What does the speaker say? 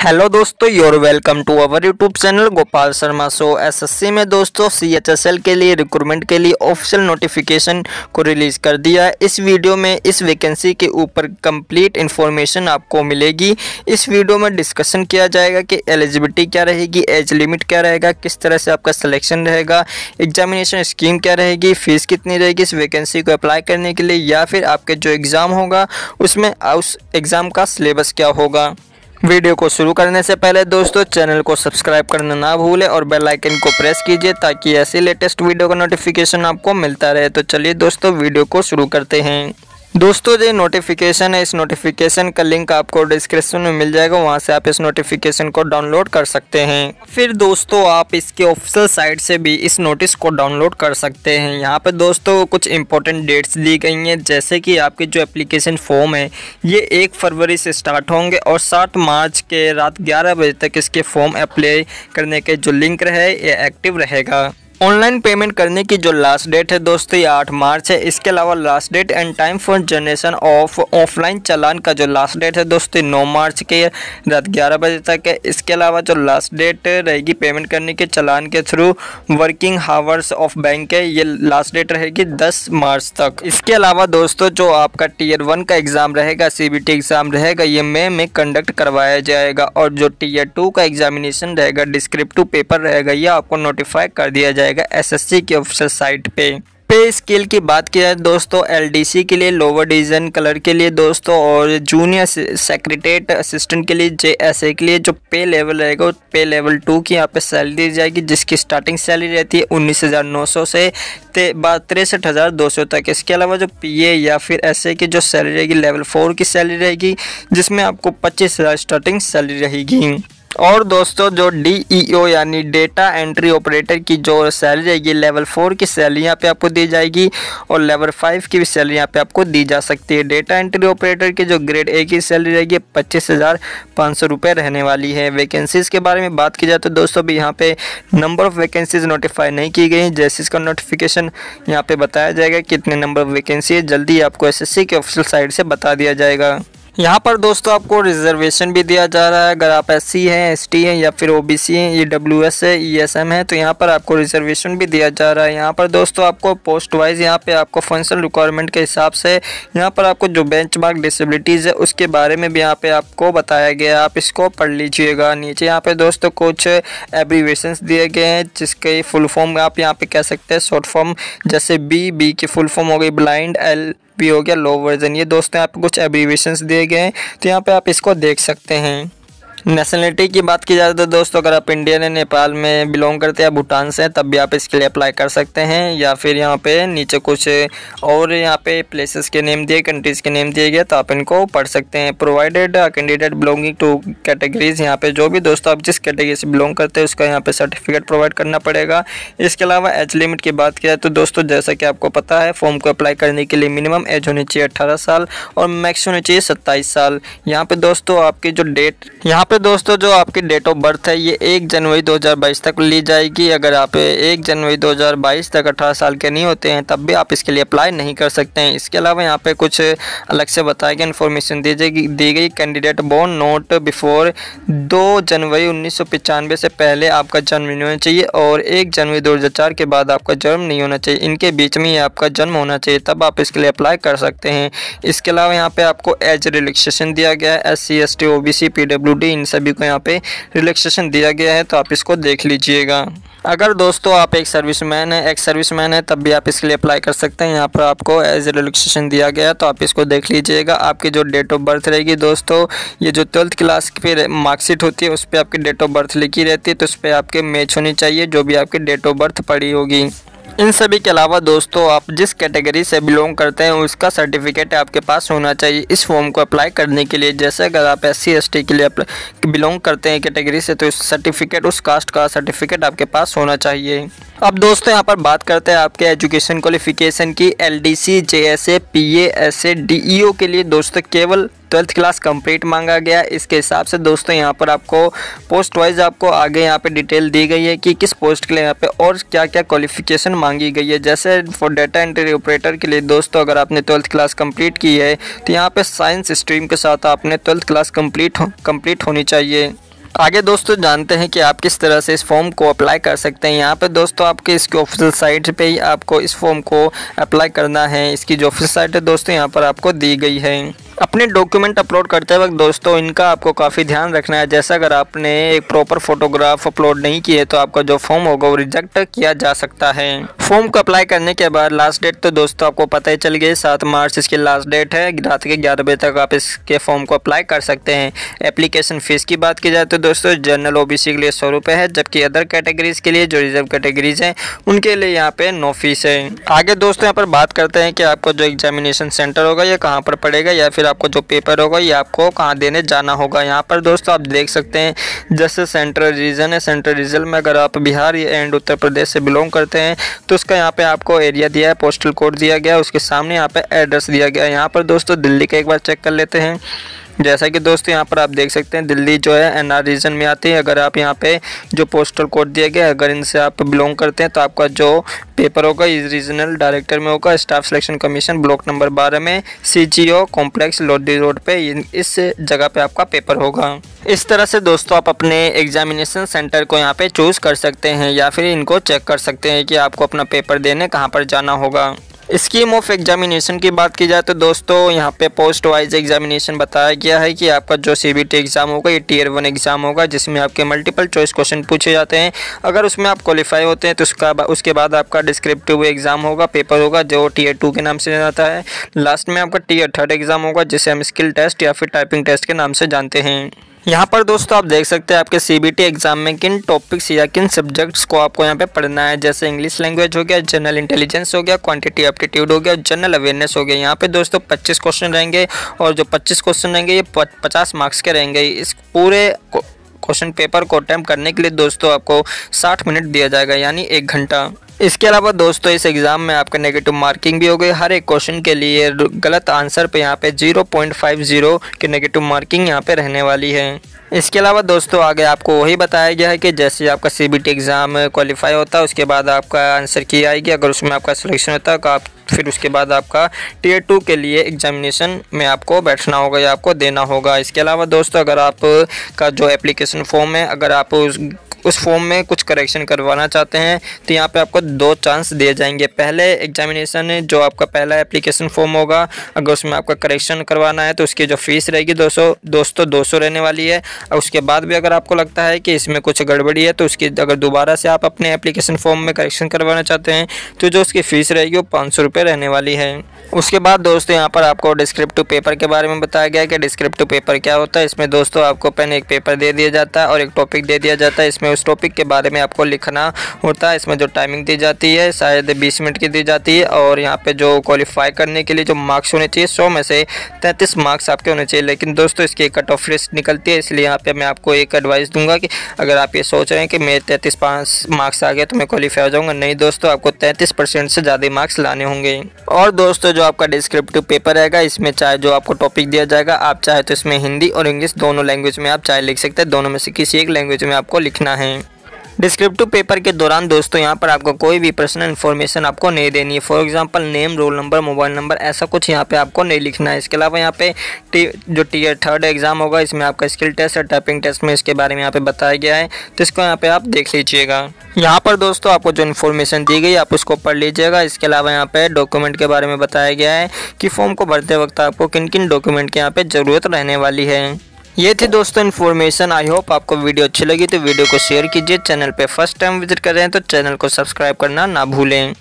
Hello दोस्तों, your welcome to our YouTube channel Gopal Sharma. So SSC में दोस्तों सीएचएसएल के लिए रिक्रूटमेंट के लिए ऑफिशियल नोटिफिकेशन को रिलीज़ कर दिया है। इस वीडियो में इस वैकेंसी के ऊपर कंप्लीट इन्फॉर्मेशन आपको मिलेगी। इस वीडियो में डिस्कशन किया जाएगा कि एलिजिबिलिटी क्या रहेगी, एज लिमिट क्या रहेगा, किस तरह से आपका सिलेक्शन रहेगा, एग्जामिनेशन स्कीम क्या रहेगी, फ़ीस कितनी रहेगी इस वैकेंसी को अप्लाई करने के लिए, या फिर आपके जो एग्ज़ाम होगा उसमें उस एग्ज़ाम का सिलेबस क्या होगा। वीडियो को शुरू करने से पहले दोस्तों चैनल को सब्सक्राइब करना ना भूलें और बेल आइकन को प्रेस कीजिए ताकि ऐसी लेटेस्ट वीडियो का नोटिफिकेशन आपको मिलता रहे। तो चलिए दोस्तों वीडियो को शुरू करते हैं। दोस्तों जो नोटिफिकेशन है, इस नोटिफिकेशन का लिंक आपको डिस्क्रिप्शन में मिल जाएगा, वहां से आप इस नोटिफिकेशन को डाउनलोड कर सकते हैं। फिर दोस्तों आप इसके ऑफिशियल साइट से भी इस नोटिस को डाउनलोड कर सकते हैं। यहाँ पे दोस्तों कुछ इंपॉर्टेंट डेट्स दी गई हैं, जैसे कि आपके जो एप्लीकेशन फॉर्म है ये 1 फरवरी से स्टार्ट होंगे और 7 मार्च के रात 11 बजे तक इसके फॉर्म अप्लाई करने के जो लिंक रहे ये एक्टिव रहेगा। ऑनलाइन पेमेंट करने की जो लास्ट डेट है दोस्तों ये 8 मार्च है। इसके अलावा last date and time for generation of offline चालान का जो लास्ट डेट है दोस्तों 9 मार्च के रात 11 बजे तक है। इसके अलावा जो लास्ट डेट रहेगी पेमेंट करने के चालान के through working hours of bank है, ये लास्ट डेट रहेगी 10 मार्च तक। इसके अलावा दोस्तों जो आपका टीयर 1 का एग्ज़ाम रहेगा, सीबीटी एग्ज़ाम रहेगा, ये मई में कंडक्ट करवाया जाएगा और जो टीयर 2 का एग्जामिनेशन रहेगा, डिस्क्रिप्टिव पेपर रहेगा, ये आपको नोटिफाई कर दिया जाएगा एसएससी की ऑफिशियल साइट पे स्केल की बात की जाए दोस्तों, एलडीसी के लिए लोअर डिवीजन कलर के लिए दोस्तों और जूनियर सेक्रेटरीट असिस्टेंट के लिए जेएसए के लिए जो पे लेवल रहेगा पे लेवल 2 की यहाँ पे सैलरी दी जाएगी, जिसकी स्टार्टिंग सैलरी रहती है 19,900 से 63,200 तक। इसके अलावा जो पीए या फिर एसए की जो सैलरी रहेगी लेवल 4 की सैलरी रहेगी, जिसमें आपको 25,000 स्टार्टिंग सैलरी रहेगी। और दोस्तों जो डीईओ यानी डेटा एंट्री ऑपरेटर की जो सैलरी रहेगी लेवल 4 की सैलरी यहाँ पे आपको दी जाएगी और लेवल 5 की भी सैलरी यहाँ पे आपको दी जा सकती है। डेटा एंट्री ऑपरेटर की जो ग्रेड ए की सैलरी रहेगी 25,500 रुपये रहने वाली है। वैकेंसीज़ के बारे में बात की जाए तो दोस्तों भी यहाँ पे नंबर ऑफ़ वैकेंसीज नोटिफाई नहीं की गई, जैसे इसका नोटिफिकेशन यहाँ पे बताया जाएगा कितने नंबर ऑफ वैकेंसी है, जल्दी आपको एसएससी के ऑफिशियल साइट से बता दिया जाएगा। यहाँ पर दोस्तों आपको रिजर्वेशन भी दिया जा रहा है। अगर आप एससी हैं, एसटी हैं या फिर ओबीसी हैं, ईडब्ल्यूएस है, ईएसएम है, तो यहाँ पर आपको रिजर्वेशन भी दिया जा रहा है। यहाँ पर दोस्तों आपको पोस्ट वाइज यहाँ पे आपको फंक्शनल रिक्वायरमेंट के हिसाब से यहाँ पर आपको जो बेंचमार्क डिसेबिलिटीज़ है उसके बारे में भी यहाँ पे आपको बताया गया है, आप इसको पढ़ लीजिएगा। नीचे यहाँ पे दोस्तों कुछ एब्रीवेशंस दिए गए हैं जिसके फुल फॉर्म आप यहाँ पे कह सकते हैं शॉर्ट फॉर्म, जैसे बी की फुल फॉर्म हो गई ब्लाइंड, एल भी हो गया लो वर्जन। ये दोस्तों यहाँ पे कुछ एब्रीवेशंस दिए गए हैं, तो यहाँ पे आप इसको देख सकते हैं। नेशनलिटी की बात की जाए तो दोस्तों अगर आप इंडियन है, नेपाल में बिलोंग करते हैं, भूटान से हैं, तब भी आप इसके लिए अप्लाई कर सकते हैं। या फिर यहाँ पे नीचे कुछ और यहाँ पे प्लेसेस के नेम दिए, कंट्रीज़ के नेम दिए गए, तो आप इनको पढ़ सकते हैं। Provided candidate belonging two categories, यहाँ पे जो भी दोस्तों आप जिस कैटेगरी से बिलोंग करते हैं उसका यहाँ पे सर्टिफिकेट प्रोवाइड करना पड़ेगा। इसके अलावा एज लिमिट की बात की जाए तो दोस्तों जैसा कि आपको पता है फॉर्म को अप्लाई करने के लिए मिनिमम एज होनी चाहिए 18 साल और मैक्स होनी चाहिए 27 साल। यहाँ पे दोस्तों आपकी जो डेट दोस्तों जो आपकी डेट ऑफ बर्थ है ये 1 जनवरी 2022 तक ली जाएगी। अगर आप 1 जनवरी 2022 तक 18 साल के नहीं होते हैं तब भी आप इसके लिए अप्लाई नहीं कर सकते हैं। इसके अलावा यहाँ पे कुछ अलग से बताया गया इन्फॉर्मेशन दी गई, कैंडिडेट बोर्न नोट बिफोर 2 जनवरी 1995 से पहले आपका जन्म नहीं होना चाहिए और 1 जनवरी 2004 के बाद आपका जन्म नहीं होना चाहिए। इनके बीच में ही आपका जन्म होना चाहिए, तब आप इसके लिए अप्लाई कर सकते हैं। इसके अलावा यहाँ पे आपको एज रिलैक्सेशन दिया गया है, SC ST OBC PWD इन सभी को यहाँ पे रिलैक्सेशन दिया गया है, तो आप इसको देख लीजिएगा। अगर दोस्तों आप एक सर्विसमैन है तब भी आप इसके लिए अप्लाई कर सकते हैं। यहाँ पर आपको एज रिलैक्सेशन दिया गया है, तो आप इसको देख लीजिएगा। आपकी जो डेट ऑफ बर्थ रहेगी दोस्तों, ये जो 12th क्लास की फिर मार्कशीट होती है उस पर आपकी डेट ऑफ बर्थ लिखी रहती है, तो उस पर आपके मैच होनी चाहिए जो भी आपकी डेट ऑफ बर्थ पड़ी होगी। इन सभी के अलावा दोस्तों आप जिस कैटेगरी से बिलोंग करते हैं उसका सर्टिफिकेट आपके पास होना चाहिए इस फॉर्म को अप्लाई करने के लिए। जैसे अगर आप SC ST के लिए बिलोंग करते हैं कैटेगरी से, तो इस सर्टिफिकेट उस कास्ट का सर्टिफिकेट आपके पास होना चाहिए। अब दोस्तों यहाँ पर बात करते हैं आपके एजुकेशन क्वालिफिकेशन की। LDC JSA PA SA DEO के लिए दोस्तों केवल 12th क्लास कंप्लीट मांगा गया। इसके हिसाब से दोस्तों यहाँ पर आपको पोस्ट वाइज आपको आगे यहाँ पे डिटेल दी गई है कि किस पोस्ट के लिए यहाँ पे और क्या क्या क्वालिफिकेशन मांगी गई है। जैसे फॉर डेटा एंट्री ऑपरेटर के लिए दोस्तों अगर आपने 12th क्लास कंप्लीट की है तो यहाँ पे साइंस स्ट्रीम के साथ आपने 12th क्लास कंप्लीट होनी चाहिए। आगे दोस्तों जानते हैं कि आप किस तरह से इस फॉर्म को अप्लाई कर सकते हैं। यहाँ पे दोस्तों आपके इसके ऑफिशियल साइट पे ही आपको इस फॉर्म को अप्लाई करना है। इसकी जो ऑफिशियल साइट है दोस्तों यहाँ पर आपको दी गई है। अपने डॉक्यूमेंट अपलोड करते वक्त दोस्तों इनका आपको काफ़ी ध्यान रखना है। जैसा अगर आपने एक प्रॉपर फोटोग्राफ अपलोड नहीं किए तो आपका जो फॉर्म होगा वो रिजेक्ट किया जा सकता है। फॉर्म को अप्लाई करने के बाद लास्ट डेट तो दोस्तों आपको पता ही चल गई, 7 मार्च इसकी लास्ट डेट है। रात के 11 बजे तक आप इसके फॉर्म को अप्लाई कर सकते हैं। एप्लीकेशन फ़ीस की बात की जाए तो दोस्तों जनरल ओबीसी के लिए 100 रुपये है, जबकि अदर कैटेगरीज के लिए जो रिजर्व कैटेगरीज हैं उनके लिए यहाँ पे नो फीस है। आगे दोस्तों यहाँ पर बात करते हैं कि आपको जो एग्जामिनेशन सेंटर होगा ये कहाँ पर पड़ेगा या फिर आपको जो पेपर होगा ये आपको कहाँ देने जाना होगा। यहाँ पर दोस्तों आप देख सकते हैं जैसे सेंट्रल रीजन है, सेंट्रल रीजन में अगर आप बिहार एंड उत्तर प्रदेश से बिलोंग करते हैं तो उसका यहाँ पे आपको एरिया दिया है, पोस्टल कोड दिया गया, उसके सामने यहाँ पे एड्रेस दिया गया है। यहाँ पर दोस्तों दिल्ली का एक बार चेक कर लेते हैं। जैसा कि दोस्तों यहाँ पर आप देख सकते हैं दिल्ली जो है एनआर रीजन में आती है। अगर आप यहाँ पे जो पोस्टल कोड दिया गया अगर इनसे आप बिलोंग करते हैं तो आपका जो पेपर होगा इस रीजनल डायरेक्टर में होगा, staff selection commission block number 12 में सीजीओ कॉम्प्लेक्स लोधी रोड पे इस जगह पे आपका पेपर होगा। इस तरह से दोस्तों आप अपने एग्जामिनेशन सेंटर को यहाँ पे चूज़ कर सकते हैं या फिर इनको चेक कर सकते हैं कि आपको अपना पेपर देने कहाँ पर जाना होगा। स्कीम ऑफ एग्जामिनेशन की बात की जाए तो दोस्तों यहाँ पे पोस्ट वाइज एग्जामिनेशन बताया गया है कि आपका जो सीबीटी एग्ज़ाम होगा ये टियर 1 एग्ज़ाम होगा, जिसमें आपके मल्टीपल चॉइस क्वेश्चन पूछे जाते हैं। अगर उसमें आप क्वालिफाई होते हैं तो उसके बाद आपका डिस्क्रिप्टिव एग्ज़ाम होगा, पेपर होगा जो टियर 2 के नाम से जाता है। लास्ट में आपका टियर 3 एग्ज़ाम होगा जिसे हम स्किल टेस्ट या फिर टाइपिंग टेस्ट के नाम से जानते हैं। यहाँ पर दोस्तों आप देख सकते हैं आपके सीबीटी एग्जाम में किन टॉपिक्स या किन सब्जेक्ट्स को आपको यहाँ पे पढ़ना है। जैसे इंग्लिश लैंग्वेज हो गया, जनरल इंटेलिजेंस हो गया, क्वांटिटी एप्टीट्यूड हो गया, जनरल अवेयरनेस हो गया। यहाँ पे दोस्तों 25 क्वेश्चन रहेंगे और जो 25 क्वेश्चन रहेंगे ये 50 मार्क्स के रहेंगे। इस पूरे क्वेश्चन पेपर को अटेम्प्ट करने के लिए दोस्तों आपको 60 मिनट दिया जाएगा, यानी 1 घंटा। इसके अलावा दोस्तों इस एग्ज़ाम में आपके नेगेटिव मार्किंग भी हो गई। हर एक क्वेश्चन के लिए गलत आंसर पे यहाँ पे 0.50 की नेगेटिव मार्किंग यहाँ पे रहने वाली है। इसके अलावा दोस्तों आगे आपको वही बताया गया है कि जैसे आपका सीबीटी एग्ज़ाम क्वालिफाई होता है उसके बाद आपका आंसर की आएगी। अगर उसमें आपका सिलेक्शन होता है तो आप फिर उसके बाद आपका टियर 2 के लिए एग्जामिनेशन में आपको बैठना होगा या आपको देना होगा। इसके अलावा दोस्तों अगर आप का जो एप्लीकेशन फॉर्म है अगर आप उस फॉर्म में कुछ करेक्शन करवाना चाहते हैं तो यहाँ पे आपको 2 चांस दिए जाएंगे। पहले एग्जामिनेशन जो आपका पहला एप्लीकेशन फॉर्म होगा अगर उसमें आपका करेक्शन करवाना है तो उसकी जो फीस रहेगी 200 रहने वाली है। और उसके बाद भी अगर आपको लगता है कि इसमें कुछ गड़बड़ी है तो उसकी अगर दोबारा से आप अपने एप्लीकेशन फॉर्म में करेक्शन करवाना चाहते हैं तो जो उसकी फ़ीस रहेगी वो 500 रुपये रहने वाली है। उसके बाद दोस्तों यहाँ पर आपको डिस्क्रिप्टिव पेपर के बारे में बताया गया है कि डिस्क्रिप्टिव पेपर क्या होता है। इसमें दोस्तों आपको पहले एक पेपर दे दिया जाता है और एक टॉपिक दे दिया जाता है। इसमें उस टॉपिक के बारे में आपको लिखना होता है। इसमें जो टाइमिंग दी जाती है शायद 20 मिनट की दी जाती है और यहाँ पे जो क्वालिफाई करने के लिए जो मार्क्स होने चाहिए 100 में से 33 मार्क्स आपके होने चाहिए। लेकिन दोस्तों इसकी कट ऑफ लिस्ट निकलती है, इसलिए यहाँ पे मैं आपको एक एडवाइस दूंगा कि अगर आप ये सोच रहे हैं कि मेरे 33 मार्क्स आ गए तो मैं क्वालिफाई हो जाऊँगा, नहीं दोस्तों आपको 33% से ज़्यादा मार्क्स लाने होंगे। और दोस्तों जो आपका डिस्क्रिप्टिव पेपर रहेगा इसमें चाहे जो आपको टॉपिक दिया जाएगा आप चाहे तो इसमें हिंदी और इंग्लिश दोनों लैंग्वेज में आप चाहे लिख सकते हैं, दोनों में से किसी एक लैंग्वेज में आपको लिखना है। डिस्क्रिप्टिव पेपर के दौरान दोस्तों यहाँ पर आपको कोई भी पर्सनल इन्फॉर्मेशन आपको नहीं देनी है। For example name, roll number, mobile number ऐसा कुछ यहाँ पे आपको नहीं लिखना है। इसके अलावा यहाँ पे जो टियर 3 एग्ज़ाम होगा इसमें आपका स्किल टेस्ट और टाइपिंग टेस्ट में इसके बारे में यहाँ पे बताया गया है, तो इसको यहाँ पे आप देख लीजिएगा। यहाँ पर दोस्तों आपको जो इन्फॉर्मेशन दी गई आप उसको पढ़ लीजिएगा। इसके अलावा यहाँ पे डॉक्यूमेंट के बारे में बताया गया है कि फॉर्म को भरते वक्त आपको किन किन डॉक्यूमेंट की यहाँ पे ज़रूरत रहने वाली है। ये थी दोस्तों इन्फॉर्मेशन। आई होप आपको वीडियो अच्छी लगी तो वीडियो को शेयर कीजिए। चैनल पे फर्स्ट टाइम विजिट कर रहे हैं तो चैनल को सब्सक्राइब करना ना भूलें।